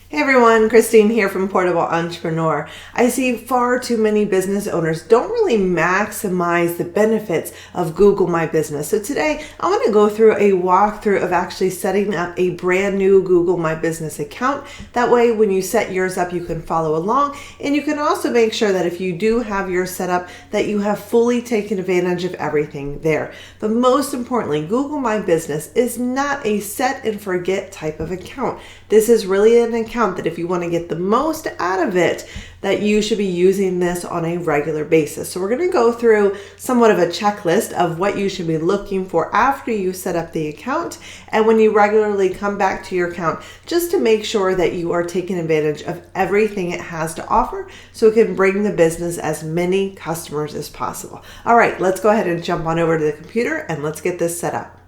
Hey everyone, Christine here from Portable Entrepreneur. I see far too many business owners don't really maximize the benefits of Google My Business. So today I want to go through a walkthrough of actually setting up a brand new Google My Business account. That way when you set yours up, you can follow along, and you can also make sure that if you do have yours set up, that you have fully taken advantage of everything there. But most importantly, Google My Business is not a set and forget type of account. This is really an account that if you want to get the most out of it, that you should be using this on a regular basis. So we're going to go through somewhat of a checklist of what you should be looking for after you set up the account and when you regularly come back to your account, just to make sure that you are taking advantage of everything it has to offer so it can bring the business as many customers as possible. All right, let's go ahead and jump on over to the computer and let's get this set up.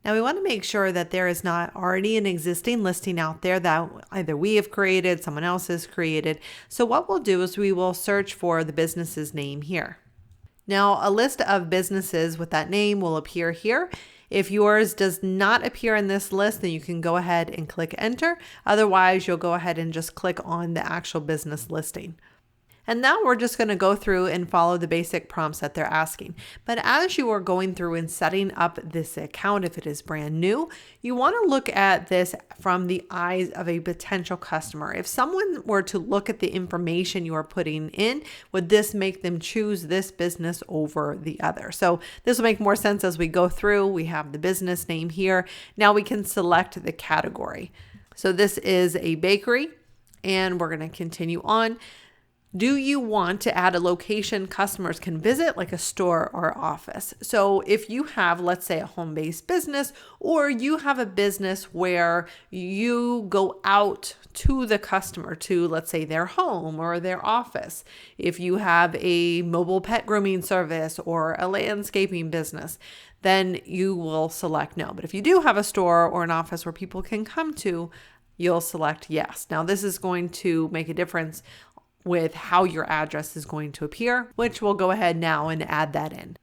Now we want to make sure that there is not already an existing listing out there that either we have created, someone else has created. So what we'll do is we will search for the business's name here. Now a list of businesses with that name will appear here. If yours does not appear in this list, then you can go ahead and click enter. Otherwise, you'll go ahead and just click on the actual business listing. And now we're just going to go through and follow the basic prompts that they're asking. But as you are going through and setting up this account, if it is brand new, you want to look at this from the eyes of a potential customer. If someone were to look at the information you are putting in, would this make them choose this business over the other? So this will make more sense as we go through. We have the business name here. Now we can select the category. So this is a bakery, and we're going to continue on. Do you want to add a location customers can visit, like a store or office? So if you have, let's say, a home-based business, or you have a business where you go out to the customer to, let's say, their home or their office. If you have a mobile pet grooming service or a landscaping business, then you will select no. But if you do have a store or an office where people can come to, you'll select yes. Now this is going to make a difference with how your address is going to appear, which we'll go ahead now and add that in.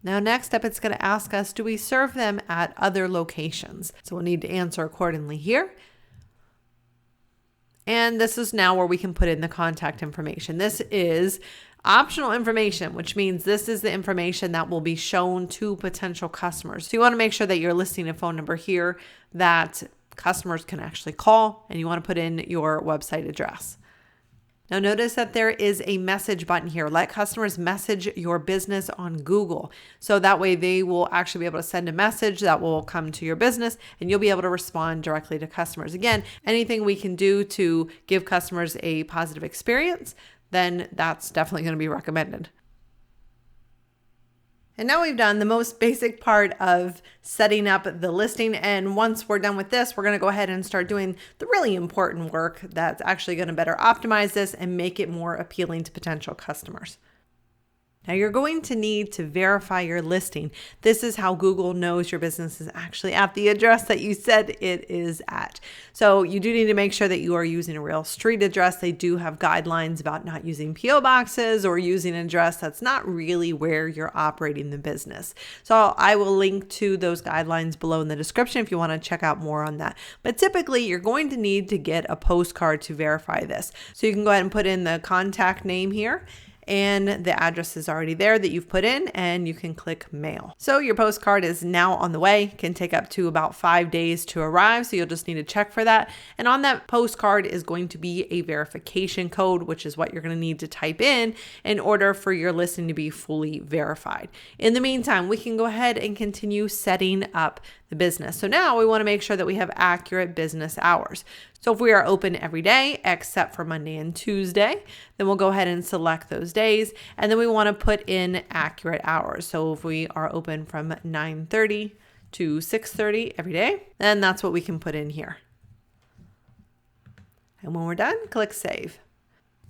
Now next up, it's going to ask us, do we serve them at other locations? So we'll need to answer accordingly here. And this is now where we can put in the contact information. This is optional information, which means this is the information that will be shown to potential customers. So you want to make sure that you're listing a phone number here that customers can actually call, and you want to put in your website address. Now notice that there is a message button here. Let customers message your business on Google. So that way they will actually be able to send a message that will come to your business, and you'll be able to respond directly to customers. Again, anything we can do to give customers a positive experience, then that's definitely going to be recommended. And now we've done the most basic part of setting up the listing. And once we're done with this, we're going to go ahead and start doing the really important work that's actually going to better optimize this and make it more appealing to potential customers. Now you're going to need to verify your listing. This is how Google knows your business is actually at the address that you said it is at. So you do need to make sure that you are using a real street address. They do have guidelines about not using PO boxes or using an address that's not really where you're operating the business. So I will link to those guidelines below in the description if you want to check out more on that. But typically you're going to need to get a postcard to verify this. So you can go ahead and put in the contact name here, and the address is already there that you've put in, and you can click mail. So your postcard is now on the way. Can take up to about 5 days to arrive, so you'll just need to check for that. And on that postcard is going to be a verification code, which is what you're going to need to type in order for your listing to be fully verified. In the meantime, we can go ahead and continue setting up the business. So now we want to make sure that we have accurate business hours. So if we are open every day except for Monday and Tuesday, then we'll go ahead and select those days. And then we want to put in accurate hours. So if we are open from 9:30 to 6:30 every day, then that's what we can put in here. And when we're done, click save.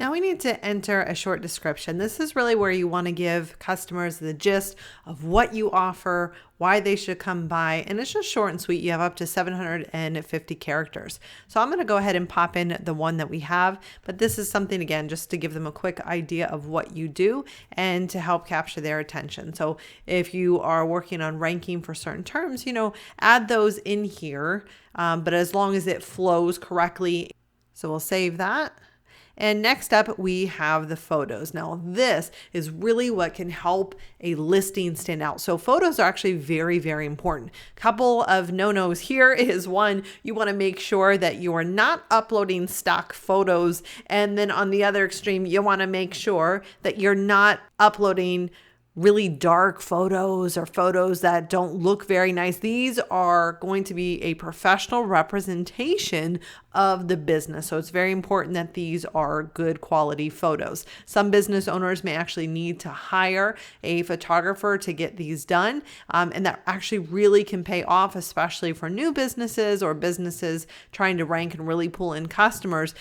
Now we need to enter a short description. This is really where you want to give customers the gist of what you offer, why they should come by, and it's just short and sweet. You have up to 750 characters. So I'm going to go ahead and pop in the one that we have, but this is something, again, just to give them a quick idea of what you do and to help capture their attention. So if you are working on ranking for certain terms, add those in here, but as long as it flows correctly. So we'll save that. And next up, we have the photos. Now, this is really what can help a listing stand out. So photos are actually very, very important. Couple of no-nos here is one, you want to make sure that you are not uploading stock photos. And then on the other extreme, you want to make sure that you're not uploading really dark photos or photos that don't look very nice. These are going to be a professional representation of the business. So it's very important that these are good quality photos. Some business owners may actually need to hire a photographer to get these done. And that actually really can pay off, especially for new businesses or businesses trying to rank and really pull in customers.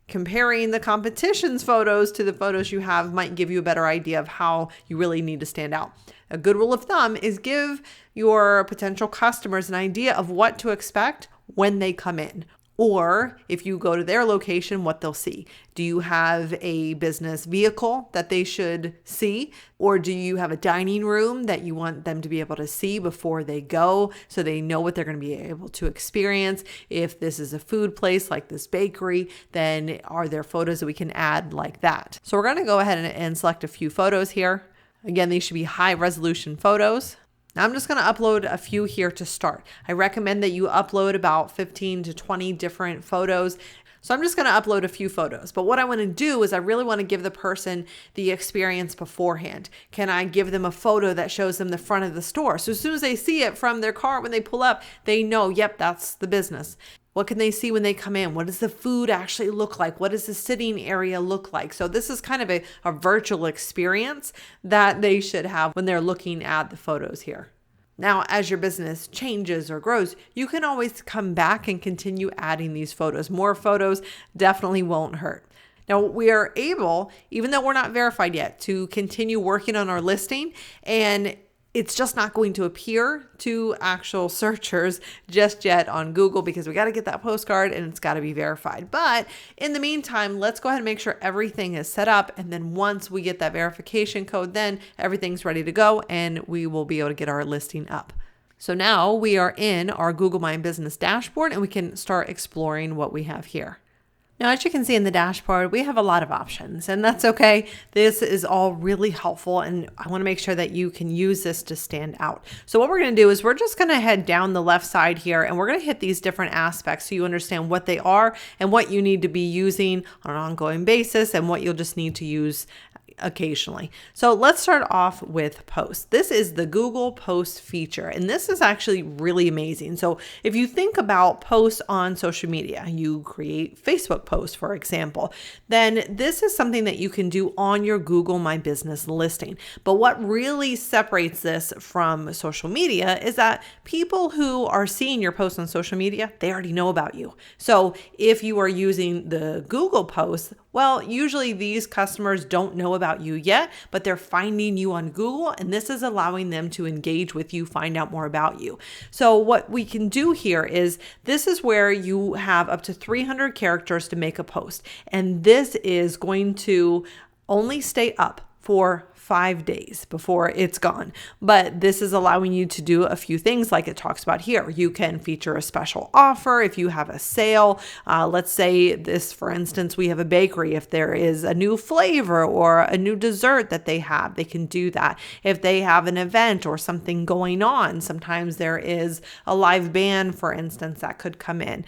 Comparing the competition's photos to the photos you have might give you a better idea of how you really need to stand out. A good rule of thumb is give your potential customers an idea of what to expect when they come in. Or if you go to their location, what they'll see. Do you have a business vehicle that they should see? Or do you have a dining room that you want them to be able to see before they go so they know what they're going to be able to experience? If this is a food place like this bakery, then are there photos that we can add like that? So we're going to go ahead and select a few photos here. Again, these should be high resolution photos. Now I'm just going to upload a few here to start. I recommend that you upload about 15 to 20 different photos. So I'm just going to upload a few photos. But what I want to do is I really want to give the person the experience beforehand. Can I give them a photo that shows them the front of the store? So as soon as they see it from their car, when they pull up, they know, yep, that's the business. What can they see when they come in? What does the food actually look like? What does the sitting area look like? So this is kind of a virtual experience that they should have when they're looking at the photos here. Now, as your business changes or grows, you can always come back and continue adding these photos. More photos definitely won't hurt. Now, we are able, even though we're not verified yet, to continue working on our listing, and it's just not going to appear to actual searchers just yet on Google because we got to get that postcard and it's got to be verified. But in the meantime, let's go ahead and make sure everything is set up. And then once we get that verification code, then everything's ready to go and we will be able to get our listing up. So now we are in our Google My Business dashboard and we can start exploring what we have here. Now, as you can see in the dashboard, we have a lot of options, and that's okay. This is all really helpful, and I want to make sure that you can use this to stand out. So what we're going to do is we're just going to head down the left side here, and we're going to hit these different aspects so you understand what they are and what you need to be using on an ongoing basis and what you'll just need to use occasionally. So let's start off with posts. This is the Google Post feature, and this is actually really amazing. So if you think about posts on social media, you create Facebook posts, for example, then this is something that you can do on your Google My Business listing. But what really separates this from social media is that people who are seeing your posts on social media, they already know about you. So if you are using the Google posts, well, usually these customers don't know about you yet, but they're finding you on Google, and this is allowing them to engage with you, find out more about you. So what we can do here is this is where you have up to 300 characters to make a post, and this is going to only stay up for 5 days before it's gone. But this is allowing you to do a few things like it talks about here. You can feature a special offer if you have a sale. Let's say this, for instance, we have a bakery. If there is a new flavor or a new dessert that they have, they can do that. If they have an event or something going on, sometimes there is a live band, for instance, that could come in.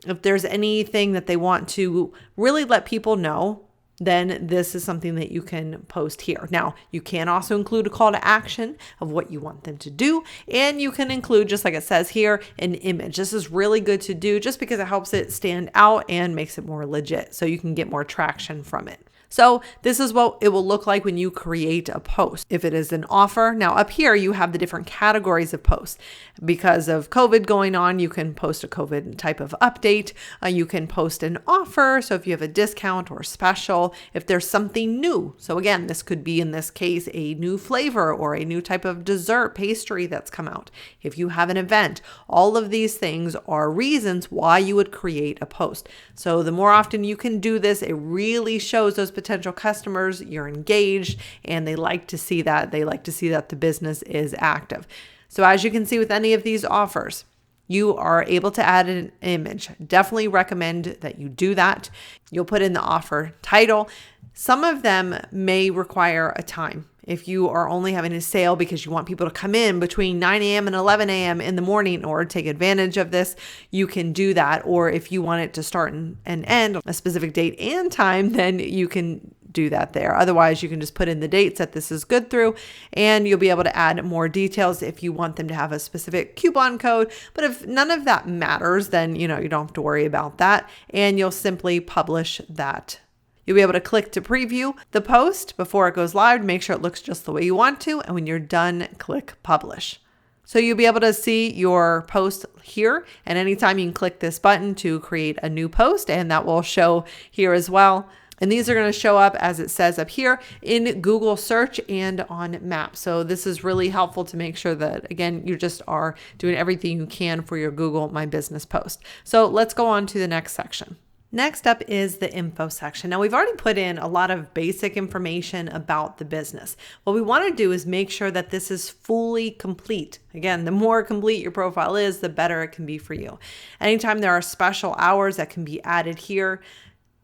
If there's anything that they want to really let people know, then this is something that you can post here. Now, you can also include a call to action of what you want them to do, and you can include, just like it says here, an image. This is really good to do just because it helps it stand out and makes it more legit, so you can get more traction from it. So this is what it will look like when you create a post. If it is an offer, now up here you have the different categories of posts. Because of COVID going on, you can post a COVID type of update. You can post an offer. So if you have a discount or special, if there's something new. So again, this could be in this case a new flavor or a new type of dessert pastry that's come out. If you have an event, all of these things are reasons why you would create a post. So the more often you can do this, it really shows those potential customers you're engaged and they like to see that. They like to see that the business is active. So as you can see with any of these offers, you are able to add an image. Definitely recommend that you do that. You'll put in the offer title. Some of them may require a time. If you are only having a sale because you want people to come in between 9 a.m. and 11 a.m. in the morning or take advantage of this, you can do that. Or if you want it to start and end on a specific date and time, then you can do that there. Otherwise, you can just put in the dates that this is good through, and you'll be able to add more details if you want them to have a specific coupon code. But if none of that matters, then you don't have to worry about that, and you'll simply publish that. You'll be able to click to preview the post before it goes live, make sure it looks just the way you want to, and when you're done, click publish. So you'll be able to see your post here, and anytime you can click this button to create a new post, and that will show here as well. And these are going to show up as it says up here in Google search and on Maps. So this is really helpful to make sure that, again, you just are doing everything you can for your Google My Business post. So let's go on to the next section. Next up is the info section. Now we've already put in a lot of basic information about the business. What we want to do is make sure that this is fully complete. Again, the more complete your profile is, the better it can be for you. Anytime there are special hours that can be added here,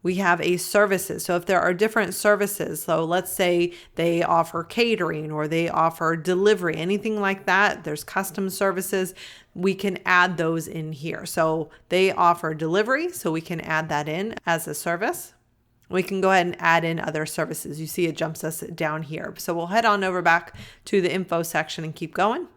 we have a services. So if there are different services, so let's say they offer catering or they offer delivery, anything like that, there's custom services, we can add those in here. So they offer delivery, so we can add that in as a service. We can go ahead and add in other services. You see it jumps us down here. So we'll head on over back to the info section and keep going.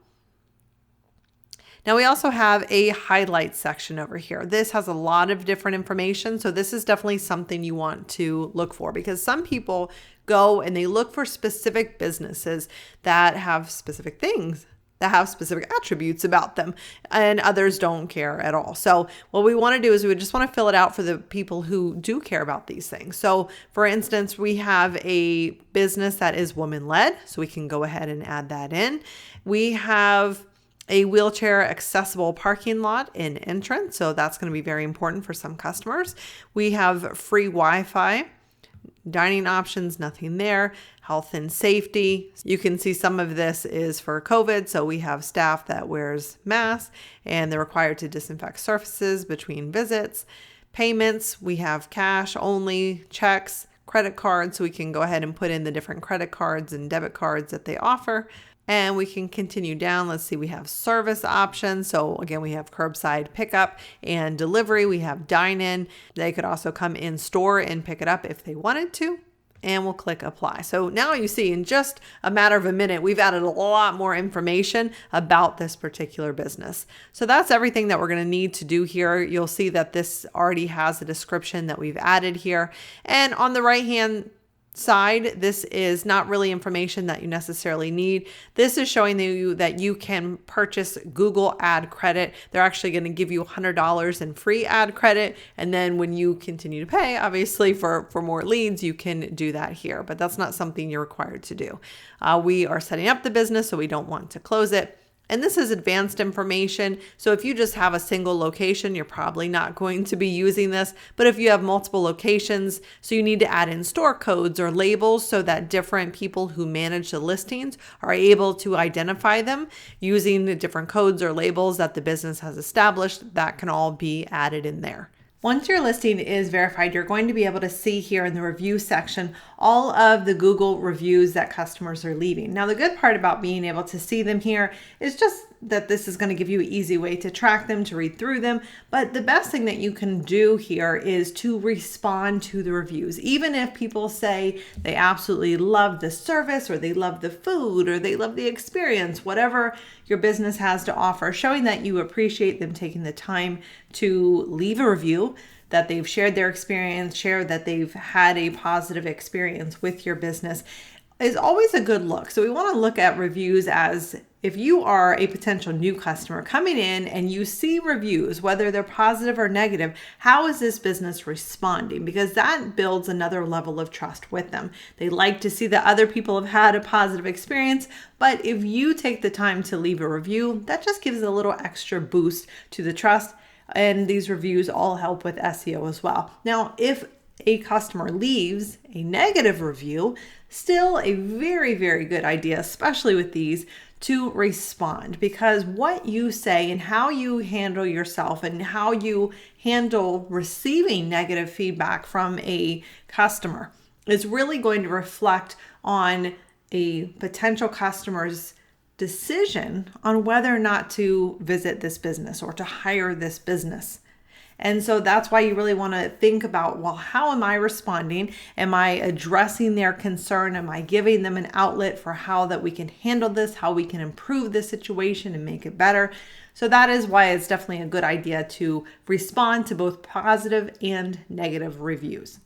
Now we also have a highlight section over here. This has a lot of different information. So this is definitely something you want to look for, because some people go and they look for specific businesses that have specific things, that have specific attributes about them, and others don't care at all. So what we want to do is we just want to fill it out for the people who do care about these things. So for instance, we have a business that is woman-led, so we can go ahead and add that in. We have a wheelchair accessible parking lot in entrance. So that's going to be very important for some customers. We have free Wi-Fi, dining options, nothing there. Health and safety. You can see some of this is for COVID. So we have staff that wears masks and they're required to disinfect surfaces between visits. Payments, we have cash only, checks, credit cards. So we can go ahead and put in the different credit cards and debit cards that they offer. And we can continue down. Let's see, we have service options. So again, we have curbside pickup and delivery. We have dine-in. They could also come in store and pick it up if they wanted to. And we'll click apply. So now you see in just a matter of a minute, we've added a lot more information about this particular business. So that's everything that we're going to need to do here. You'll see that this already has a description that we've added here. And on the right-hand side, this is not really information that you necessarily need. This is showing you that you can purchase Google ad credit. They're actually going to give you $100 in free ad credit. And then when you continue to pay, obviously for more leads, you can do that here, but that's not something you're required to do. We are setting up the business, so we don't want to close it. And this is advanced information. So if you just have a single location, you're probably not going to be using this. But if you have multiple locations, so you need to add in store codes or labels so that different people who manage the listings are able to identify them using the different codes or labels that the business has established, that can all be added in there. Once your listing is verified, you're going to be able to see here in the review section all of the Google reviews that customers are leaving. Now, the good part about being able to see them here is just that this is going to give you an easy way to track them, to read through them. But the best thing that you can do here is to respond to the reviews. Even if people say they absolutely love the service or they love the food or they love the experience, whatever your business has to offer, showing that you appreciate them taking the time to leave a review. that they've shared their experience, shared that they've had a positive experience with your business is always a good look. So we want to look at reviews as if you are a potential new customer coming in and you see reviews, whether they're positive or negative, how is this business responding? Because that builds another level of trust with them. They like to see that other people have had a positive experience, but if you take the time to leave a review, that just gives a little extra boost to the trust. And these reviews all help with SEO as well. Now, if a customer leaves a negative review, still a very, very good idea, especially with these, to respond, because what you say and how you handle yourself and how you handle receiving negative feedback from a customer is really going to reflect on a potential customer's decision on whether or not to visit this business or to hire this business. And so that's why you really want to think about, well, how am I responding? Am I addressing their concern? Am I giving them an outlet for how that we can handle this, how we can improve this situation and make it better? So that is why it's definitely a good idea to respond to both positive and negative reviews.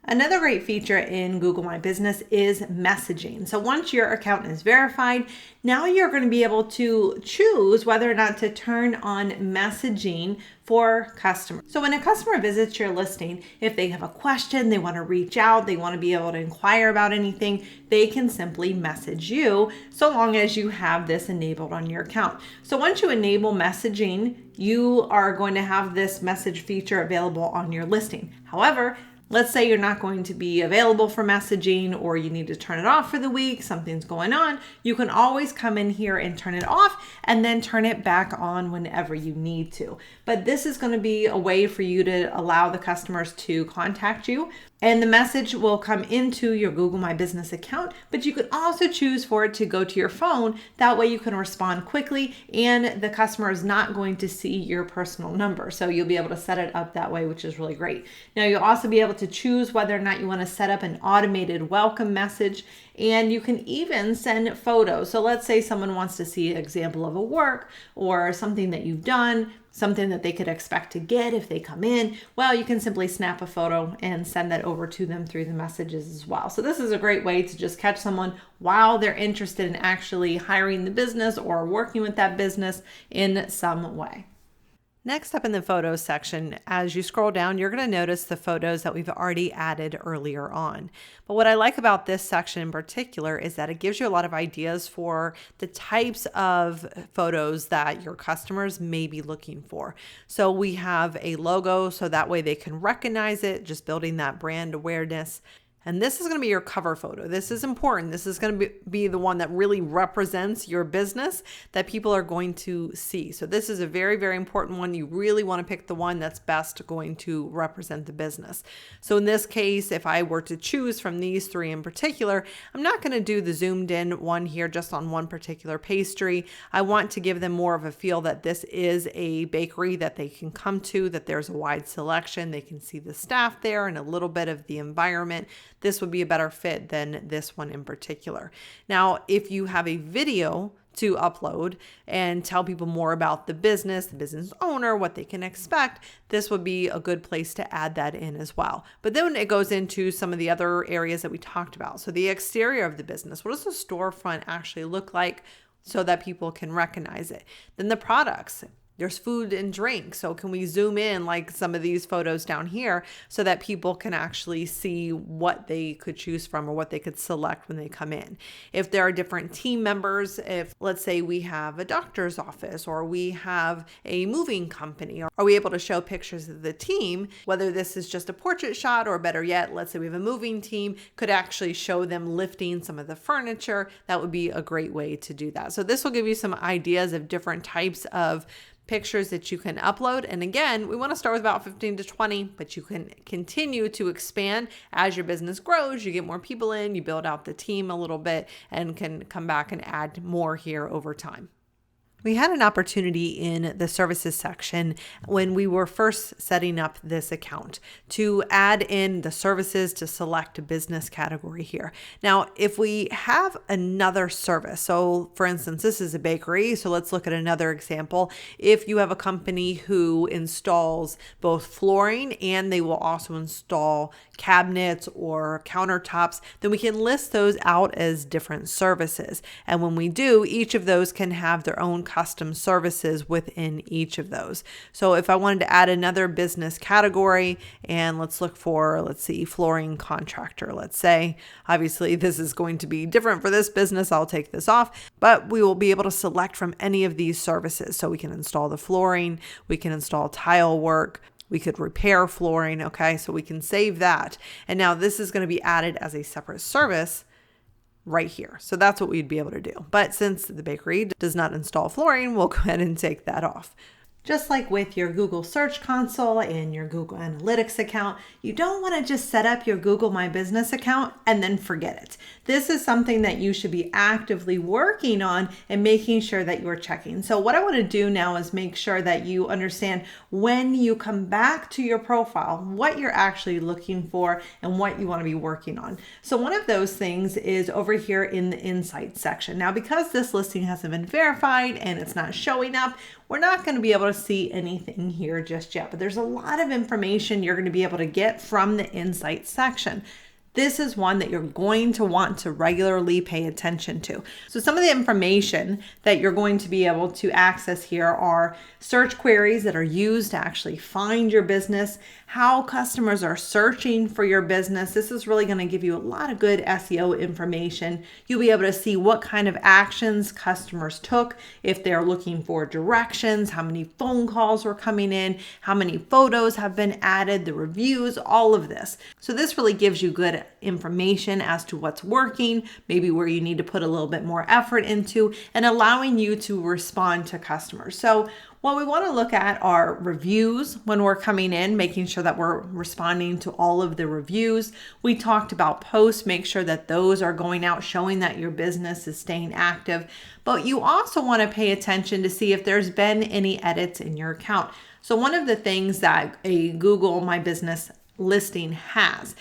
Another great feature in Google My Business is messaging. So once your account is verified, now you're going to be able to choose whether or not to turn on messaging for customers. So when a customer visits your listing, if they have a question, they want to reach out, they want to be able to inquire about anything, they can simply message you so long as you have this enabled on your account. So once you enable messaging, you are going to have this message feature available on your listing. However, let's say you're not going to be available for messaging or you need to turn it off for the week, something's going on, you can always come in here and turn it off and then turn it back on whenever you need to. But this is going to be a way for you to allow the customers to contact you, and the message will come into your Google My Business account, but you could also choose for it to go to your phone. That way you can respond quickly and the customer is not going to see your personal number. So you'll be able to set it up that way, which is really great. Now you'll also be able to choose whether or not you want to set up an automated welcome message, and you can even send photos. So let's say someone wants to see an example of a work or something that you've done, something that they could expect to get if they come in. Well, you can simply snap a photo and send that over to them through the messages as well. So this is a great way to just catch someone while they're interested in actually hiring the business or working with that business in some way. Next up in the photos section, as you scroll down, you're going to notice the photos that we've already added earlier on. But what I like about this section in particular is that it gives you a lot of ideas for the types of photos that your customers may be looking for. So we have a logo, so that way they can recognize it, just building that brand awareness. And this is going to be your cover photo. This is important. This is going to be the one that really represents your business that people are going to see. So this is a very, very important one. You really want to pick the one that's best going to represent the business. So in this case, if I were to choose from these three in particular, I'm not going to do the zoomed in one here just on one particular pastry. I want to give them more of a feel that this is a bakery that they can come to, that there's a wide selection. They can see the staff there and a little bit of the environment. This would be a better fit than this one in particular. Now, if you have a video to upload and tell people more about the business owner, what they can expect, this would be a good place to add that in as well. But then it goes into some of the other areas that we talked about. So the exterior of the business, what does the storefront actually look like so that people can recognize it? Then the products. There's food and drink. So can we zoom in like some of these photos down here so that people can actually see what they could choose from or what they could select when they come in? If there are different team members, if let's say we have a doctor's office or we have a moving company, are we able to show pictures of the team, whether this is just a portrait shot or better yet, let's say we have a moving team, could actually show them lifting some of the furniture. That would be a great way to do that. So this will give you some ideas of different types of pictures that you can upload. And again, we want to start with about 15 to 20, but you can continue to expand as your business grows. You get more people in, you build out the team a little bit, and can come back and add more here over time. We had an opportunity in the services section when we were first setting up this account to add in the services to select a business category here. Now, if we have another service, so for instance, this is a bakery, so let's look at another example. If you have a company who installs both flooring and they will also install cabinets or countertops, then we can list those out as different services. And when we do, each of those can have their own custom services within each of those. So if I wanted to add another business category, and let's look for, let's see, flooring contractor, let's say, obviously this is going to be different for this business. I'll take this off, but we will be able to select from any of these services. So we can install the flooring, we can install tile work, we could repair flooring. Okay, so we can save that. And now this is going to be added as a separate service right here. So that's what we'd be able to do. But since the bakery does not install flooring, we'll go ahead and take that off. Just like with your Google Search Console and your Google Analytics account, you don't want to just set up your Google My Business account and then forget it. This is something that you should be actively working on and making sure that you're checking. So what I want to do now is make sure that you understand when you come back to your profile, what you're actually looking for and what you want to be working on. So one of those things is over here in the Insights section. Now, because this listing hasn't been verified and it's not showing up, we're not going to be able to see anything here just yet, but there's a lot of information you're going to be able to get from the Insights section. This is one that you're going to want to regularly pay attention to. So some of the information that you're going to be able to access here are search queries that are used to actually find your business, how customers are searching for your business. This is really going to give you a lot of good SEO information. You'll be able to see what kind of actions customers took, if they're looking for directions, how many phone calls were coming in, how many photos have been added, the reviews, all of this. So this really gives you good information as to what's working, maybe where you need to put a little bit more effort into, and allowing you to respond to customers. So what we want to look at are reviews when we're coming in, making sure that we're responding to all of the reviews. We talked about posts, make sure that those are going out, showing that your business is staying active. But you also want to pay attention to see if there's been any edits in your account. So one of the things that a Google My Business listing has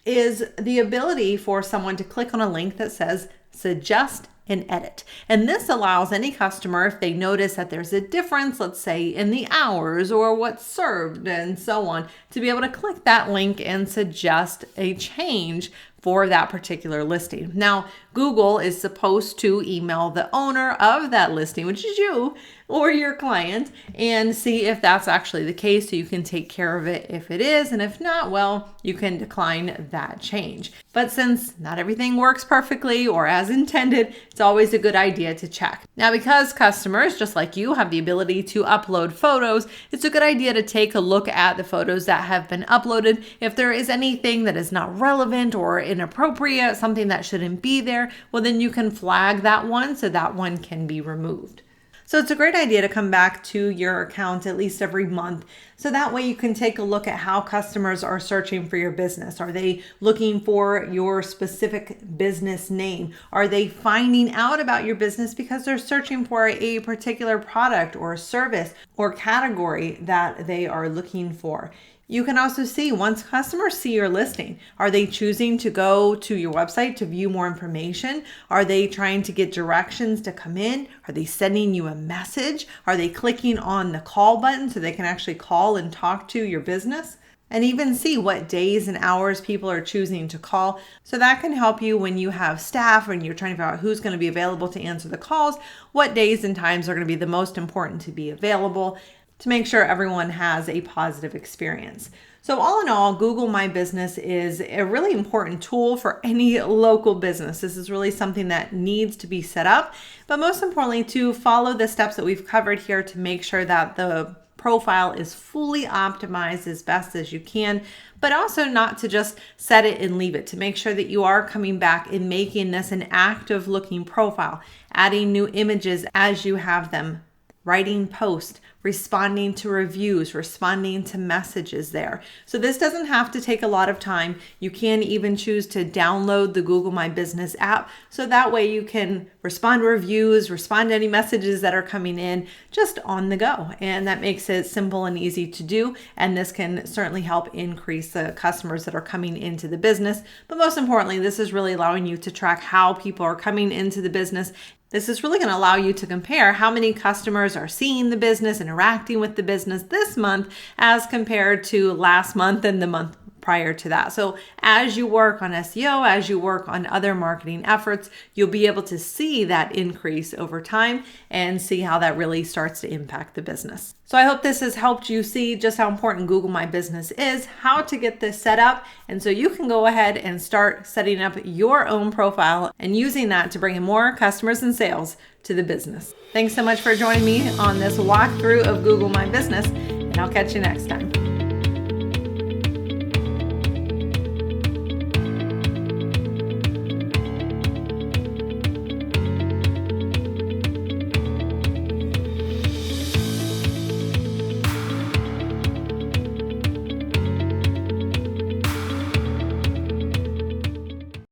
is the ability for someone to click on a link that says suggest and edit. And this allows any customer, if they notice that there's a difference, let's say in the hours or what's served and so on, to be able to click that link and suggest a change for that particular listing. Now, Google is supposed to email the owner of that listing, which is you or your client, and see if that's actually the case so you can take care of it if it is. And if not, well, you can decline that change. But since not everything works perfectly or as intended, it's always a good idea to check. Now, because customers, just like you, have the ability to upload photos, it's a good idea to take a look at the photos that have been uploaded. If there is anything that is not relevant or inappropriate, something that shouldn't be there, well, then you can flag that one so that one can be removed. So it's a great idea to come back to your account at least every month. So that way you can take a look at how customers are searching for your business. Are they looking for your specific business name? Are they finding out about your business because they're searching for a particular product or service or category that they are looking for? You can also see once customers see your listing, are they choosing to go to your website to view more information? Are they trying to get directions to come in? Are they sending you a message? Are they clicking on the call button so they can actually call and talk to your business? And even see what days and hours people are choosing to call. So that can help you when you have staff and you're trying to figure out who's going to be available to answer the calls, what days and times are going to be the most important to be available, to make sure everyone has a positive experience. So all in all, Google My Business is a really important tool for any local business. This is really something that needs to be set up, but most importantly, to follow the steps that we've covered here to make sure that the profile is fully optimized as best as you can, but also not to just set it and leave it, to make sure that you are coming back and making this an active looking profile, adding new images as you have them, writing posts, responding to reviews, responding to messages there. So this doesn't have to take a lot of time. You can even choose to download the Google My Business app. So that way you can respond to reviews, respond to any messages that are coming in just on the go. And that makes it simple and easy to do. And this can certainly help increase the customers that are coming into the business. But most importantly, this is really allowing you to track how people are coming into the business. This is really going to allow you to compare how many customers are seeing the business, interacting with the business this month as compared to last month and the month prior to that. So as you work on SEO, as you work on other marketing efforts, you'll be able to see that increase over time and see how that really starts to impact the business. So I hope this has helped you see just how important Google My Business is, how to get this set up, and so you can go ahead and start setting up your own profile and using that to bring in more customers and sales to the business. Thanks so much for joining me on this walkthrough of Google My Business, and I'll catch you next time.